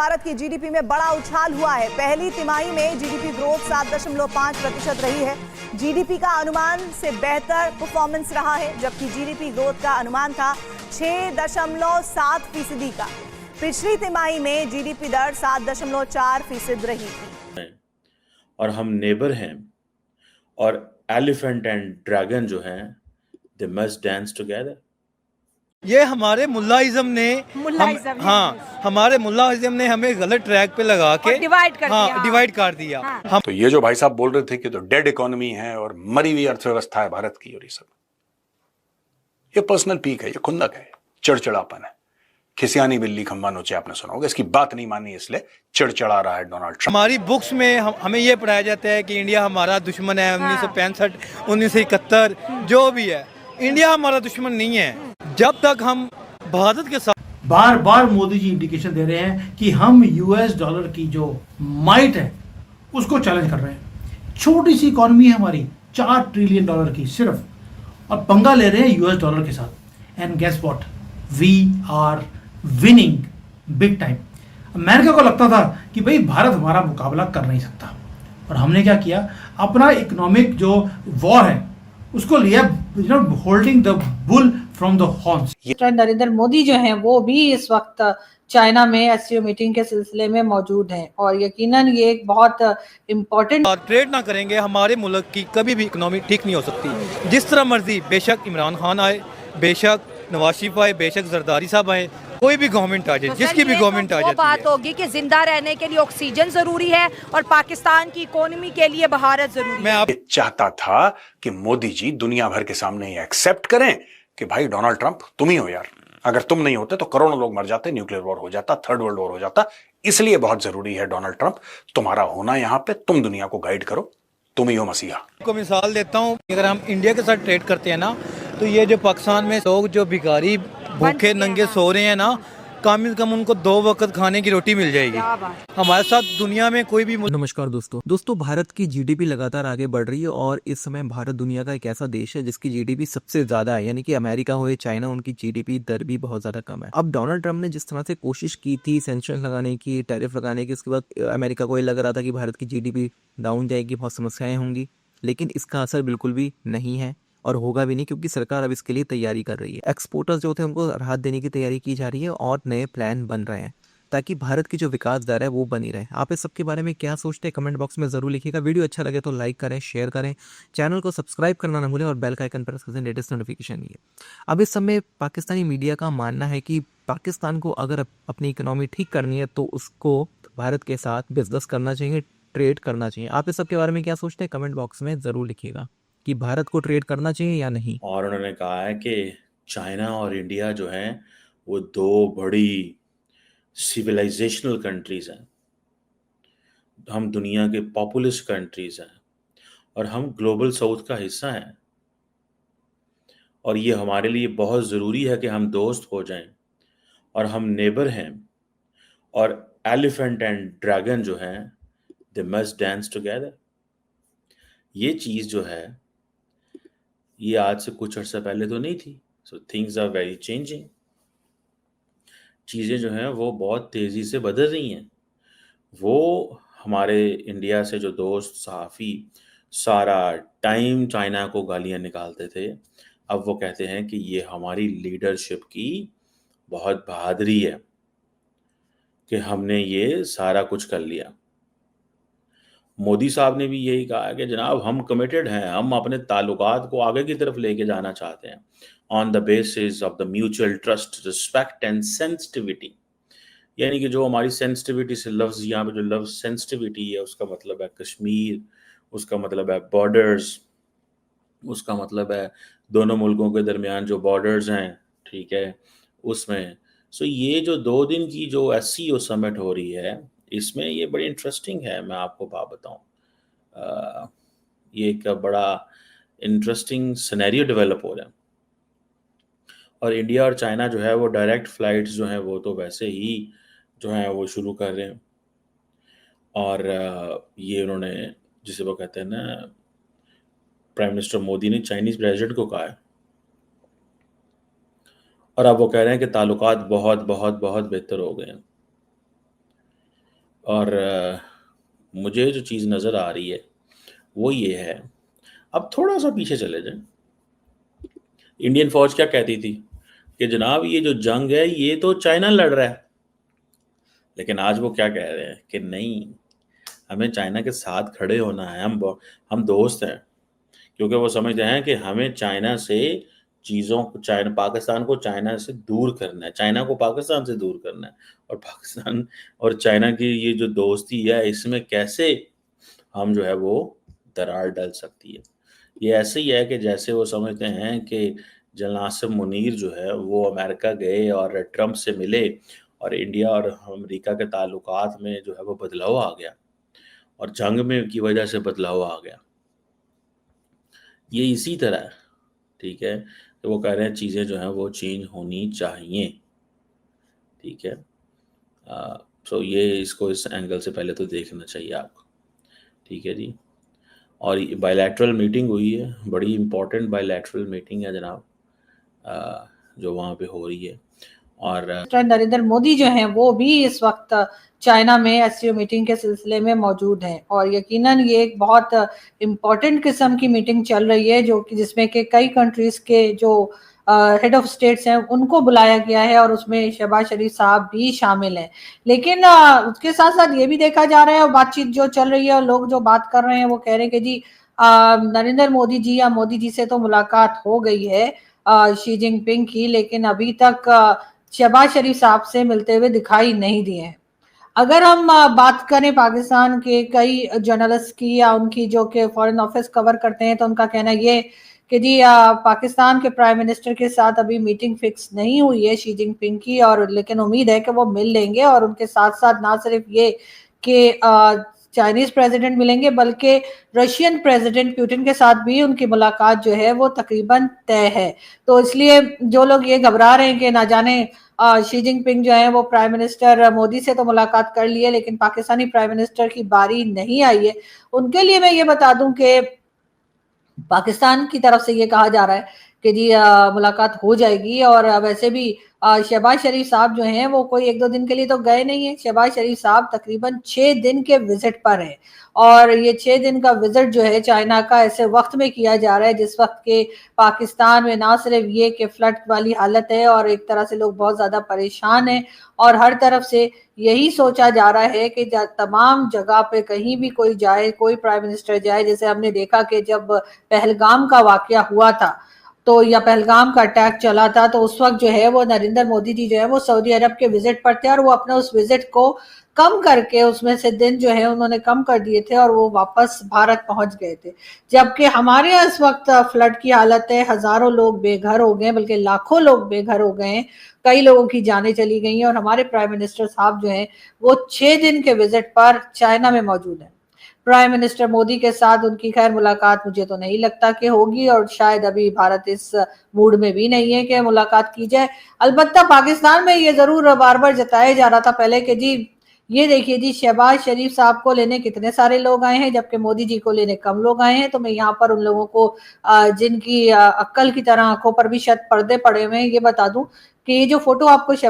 भारत की जीडीपी में बड़ा उछाल हुआ है। पहली तिमाही में जीडीपी ग्रोथ 7.5% रही है। जीडीपी का अनुमान से बेहतर परफॉर्मेंस रहा है, जबकि जीडीपी ग्रोथ का अनुमान था 6.7% का। पिछली तिमाही में जीडीपी दर 7.4% रही थी। और हम नेबर हैं, और एलिफेंट एंड ड्रैगन जो हैं, दे मस्ट डांस टुगेदर। ये हमारे मुल्लाइज्म ने हमारे मुल्लाइज्म ने हमें गलत ट्रैक पे लगा के डिवाइड कर दिया। हम तो ये जो भाई साहब बोल रहे थे कि तो डेड इकोनॉमी है और मरी हुई अर्थव्यवस्था है भारत की, और ये सब ये पर्सनल पीक है, ये खुंदक है, चिड़चिड़ापन है। खिसियानी बिल्ली खंबा नोचे, आपने सुना होगा। इसकी बात नहीं मानी इसलिए चिड़चिड़ा रहा है डोनाल्ड ट्रंप। हमारी बुक्स में हमें ये पढ़ाया जाता है कि इंडिया हमारा दुश्मन है। 1965 1971 जो भी है, इंडिया हमारा दुश्मन नहीं है। जब तक हम भारत के साथ बार बार मोदी जी इंडिकेशन दे रहे हैं कि हम यूएस डॉलर की जो माइट है उसको चैलेंज कर रहे हैं। छोटी सी इकॉनमी है हमारी, $4 ट्रिलियन की सिर्फ, और पंगा ले रहे हैं यूएस डॉलर के साथ। And guess what, we are winning big time. America को लगता था कि भाई भारत हमारा मुकाबला कर नहीं सकता, और हमने क्या किया, अपना इकोनॉमिक जो वॉर है उसको लिया, holding the bull from the horns. Narendra Modi जो हैं वो भी इस वक्त चाइना में एससीओ मीटिंग के सिलसिले में मौजूद हैं, और यकीनन ये एक बहुत इम्पोर्टेंट। ट्रेड ना करेंगे हमारे मुल्क की कभी भी इकोनॉमी ठीक नहीं हो सकती। जिस तरह मर्जी, बेशक इमरान खान आए, बेशक नवाज शरीफ आए, बेशक जरदारी साहब आए, कोई भी गवर्नमेंट आ जाए, जिसकी भी गवर्नमेंट आ जाए, बात होगी कि जिंदा रहने के लिए ऑक्सीजन जरूरी है और पाकिस्तान की इकोनॉमी के लिए भारत जरूरी है। मैं चाहता था कि मोदी जी दुनिया भर के सामने ये एक्सेप्ट करें कि भाई डोनाल्ड ट्रंप तुम ही हो यार, अगर तुम नहीं होते तो करोड़ों लोग मर जाते, न्यूक्लियर वॉर हो जाता, थर्ड वर्ल्ड वॉर हो जाता। इसलिए बहुत जरूरी है डोनाल्ड ट्रंप तुम्हारा होना यहाँ पे, तुम दुनिया को गाइड करो, तुम ही हो मसीहा। आपको मिसाल देता हूँ, अगर हम इंडिया के साथ ट्रेड करते हैं ना, तो ये जो पाकिस्तान में लोग जो भिखारी भूखे नंगे सो रहे हैं ना, कम से कम उनको 2 वक्त खाने की रोटी मिल जाएगी। हमारे साथ दुनिया में कोई भी। नमस्कार दोस्तों, भारत की जीडीपी लगातार आगे बढ़ रही है, और इस समय भारत दुनिया का एक ऐसा देश है जिसकी जीडीपी सबसे ज्यादा है। यानी कि अमेरिका हो या चाइना, उनकी जीडीपी दर भी बहुत ज्यादा कम है। अब डोनाल्ड ट्रंप ने जिस तरह से कोशिश की थी सैंक्शन लगाने की, टैरिफ लगाने की, उसके बाद अमेरिका को ये लग रहा था कि भारत की जीडीपी डाउन जाएगी, बहुत समस्याएं होंगी, लेकिन इसका असर बिल्कुल भी नहीं है और होगा भी नहीं, क्योंकि सरकार अब इसके लिए तैयारी कर रही है। एक्सपोर्टर्स जो थे उनको राहत देने की तैयारी की जा रही है, और नए प्लान बन रहे हैं ताकि भारत की जो विकास दर है वो बनी रहे। आप इस सब के बारे में क्या सोचते हैं, कमेंट बॉक्स में जरूर लिखिएगा। वीडियो अच्छा लगे तो लाइक करें, शेयर करें, चैनल को सब्सक्राइब करना ना भूलें, और बेल का आइकन प्रेस करें लेटेस्ट नोटिफिकेशन लिए। अब इस समय पाकिस्तानी मीडिया का मानना है कि पाकिस्तान को अगर अपनी इकोनॉमी ठीक करनी है तो उसको भारत के साथ बिजनेस करना चाहिए, ट्रेड करना चाहिए। आप इस सब के बारे में क्या सोचते हैं, कमेंट बॉक्स में जरूर लिखिएगा कि भारत को ट्रेड करना चाहिए या नहीं। और उन्होंने कहा है कि चाइना और इंडिया जो हैं वो 2 बड़ी सिविलाइजेशनल कंट्रीज हैं। हम दुनिया के पॉपुलस कंट्रीज हैं, और हम ग्लोबल साउथ का हिस्सा हैं, और ये हमारे लिए बहुत ज़रूरी है कि हम दोस्त हो जाएं, और हम नेबर हैं, और एलिफेंट एंड ड्रैगन जो हैं, दे मस्ट डांस टुगेदर। ये चीज़ जो है ये आज से कुछ अर्सा पहले तो नहीं थी। So things are very changing. चीज़ें जो हैं वो बहुत तेज़ी से बदल रही हैं। वो हमारे इंडिया से जो दोस्त सहाफ़ी सारा टाइम चाइना को गालियाँ निकालते थे, अब वो कहते हैं कि ये हमारी लीडरशिप की बहुत बहादुरी है कि हमने ये सारा कुछ कर लिया। मोदी साहब ने भी यही कहा है कि जनाब हम कमिटेड हैं, हम अपने ताल्लुकात को आगे की तरफ लेके जाना चाहते हैं on the basis of the mutual trust, respect and sensitivity. यानी कि जो हमारी सेंसिटिविटी से लफ्ज़, यहाँ पे जो लफ्ज़ सेंसिटिविटी है उसका मतलब है कश्मीर, उसका मतलब है बॉर्डर्स, उसका मतलब है दोनों मुल्कों के दरमियान जो बॉर्डर्स हैं, ठीक है, उसमें। सो ये जो 2 दिन की जो एससीओ समिट हो रही है, इसमें ये बड़ी इंटरेस्टिंग है। मैं आपको बात बताऊं, ये एक बड़ा इंटरेस्टिंग सिनेरियो डेवलप हो रहा है, और इंडिया और चाइना जो है वो डायरेक्ट फ्लाइट्स जो हैं वो तो वैसे ही जो हैं वो शुरू कर रहे हैं, और ये उन्होंने, जिसे वो कहते हैं ना, प्राइम मिनिस्टर मोदी ने चाइनीज़ प्रेसिडेंट को कहा है, और अब वो कह रहे हैं कि ताल्लुकात बहुत बहुत बहुत बेहतर हो गए हैं। और मुझे जो चीज़ नज़र आ रही है वो ये है, अब थोड़ा सा पीछे चले जाएं। इंडियन फौज क्या कहती थी कि जनाब ये जो जंग है ये तो चाइना लड़ रहा है, लेकिन आज वो क्या कह रहे हैं कि नहीं, हमें चाइना के साथ खड़े होना है, हम दोस्त हैं, क्योंकि वो समझते हैं कि हमें चाइना से चीज़ों को, चाइना पाकिस्तान को चाइना से दूर करना है, चाइना को पाकिस्तान से दूर करना है, और पाकिस्तान और चाइना की ये जो दोस्ती है इसमें कैसे हम जो है वो दरार डल सकती है। ये ऐसे ही है कि जैसे वो समझते हैं कि जनरल नासिर मुनीर जो है वो अमेरिका गए और ट्रंप से मिले और इंडिया और अमेरिका के ताल्लुकात में जो है वो बदलाव आ गया और जंग में की वजह से बदलाव आ गया। ये इसी तरह है, ठीक है, तो वो कह रहे हैं चीज़ें जो हैं वो चेंज होनी चाहिए, ठीक है। सो ये इसको इस एंगल से पहले तो देखना चाहिए आपको, ठीक है जी। और बायलैटरल मीटिंग हुई है, बड़ी इम्पोर्टेंट बायलैटरल मीटिंग है जनाब, जो वहाँ पे हो रही है। और नरेंद्र मोदी जो हैं वो भी इस वक्त चाइना में एससीओ मीटिंग के सिलसिले में मौजूद हैं और यकीनन ये एक बहुत इम्पोर्टेंट किस्म की मीटिंग चल रही है जो कि जिसमें के कई कंट्रीज के जो हेड ऑफ स्टेट्स हैं उनको बुलाया गया है और उसमें शहबाज शरीफ साहब भी शामिल हैं। लेकिन उसके साथ साथ ये भी देखा जा रहा है और बातचीत जो चल रही है और लोग जो बात कर रहे हैं वो कह रहे हैं कि जी नरेंद्र मोदी जी या मोदी जी से तो मुलाकात हो गई है शी जिनपिंग की, लेकिन अभी तक शहबाज शरीफ साहब से मिलते हुए दिखाई नहीं दिए हैं। अगर हम बात करें पाकिस्तान के कई जर्नलिस्ट की या उनकी जो कि फॉरेन ऑफिस कवर करते हैं तो उनका कहना ये कि जी पाकिस्तान के प्राइम मिनिस्टर के साथ अभी मीटिंग फिक्स नहीं हुई है शी जिनपिंग की, और लेकिन उम्मीद है कि वो मिल लेंगे और उनके साथ साथ ना सिर्फ ये कि चाइनीज प्रेसिडेंट मिलेंगे बल्कि रशियन प्रेसिडेंट पुतिन के साथ भी उनकी मुलाकात जो है वो तकरीबन तय है। तो इसलिए जो लोग ये घबरा रहे हैं कि ना जाने शी जिनपिंग जो है वो प्राइम मिनिस्टर मोदी से तो मुलाकात कर ली है लेकिन पाकिस्तानी प्राइम मिनिस्टर की बारी नहीं आई है, उनके लिए मैं ये बता दूं कि पाकिस्तान की तरफ से ये कहा जा रहा है कि जी मुलाकात हो जाएगी। और वैसे भी शहबाज शरीफ साहब जो हैं वो कोई 1-2 दिन के लिए तो गए नहीं है, शहबाज शरीफ साहब तकरीबन 6 दिन के विजिट पर हैं और ये 6 दिन का विजिट जो है चाइना का ऐसे वक्त में किया जा रहा है जिस वक्त के पाकिस्तान में ना सिर्फ ये कि फ्लड वाली हालत है और एक तरह से लोग बहुत ज्यादा परेशान हैं और हर तरफ से यही सोचा जा रहा है कि तमाम जगह पे कहीं भी कोई जाए, कोई प्राइम मिनिस्टर जाए, जैसे हमने देखा कि जब पहलगाम का वाकया हुआ था तो या पहलगाम का अटैक चला था तो उस वक्त जो है वो नरेंद्र मोदी जी जो है वो सऊदी अरब के विजिट पर थे और वो अपने उस विजिट को कम करके उसमें से दिन जो है उन्होंने कम कर दिए थे और वो वापस भारत पहुंच गए थे। जबकि हमारे यहाँ इस वक्त फ्लड की हालत है, हजारों लोग बेघर हो गए, बल्कि लाखों लोग बेघर हो गए हैं, कई लोगों की जानें चली गई हैं और हमारे प्राइम मिनिस्टर साहब जो हैं वो 6 दिन के विजिट पर चाइना में मौजूद है। प्राइम मिनिस्टर मोदी के साथ उनकी खैर मुलाकात मुझे तो नहीं लगता कि होगी और शायद अभी भारत इस मूड में भी नहीं है कि मुलाकात की जाए। अलबत्ता पाकिस्तान में ये जरूर बार बार जताया जा रहा था पहले कि जी ये देखिए जी शहबाज शरीफ साहब को लेने कितने सारे लोग आए हैं जबकि मोदी जी को लेने कम लोग आए हैं। तो मैं यहाँ पर उन लोगों को जिनकी अक्ल की तरह आंखों पर भी शायद पर्दे पड़े हुए हैं ये बता दूं कि ये जो फोटो आपको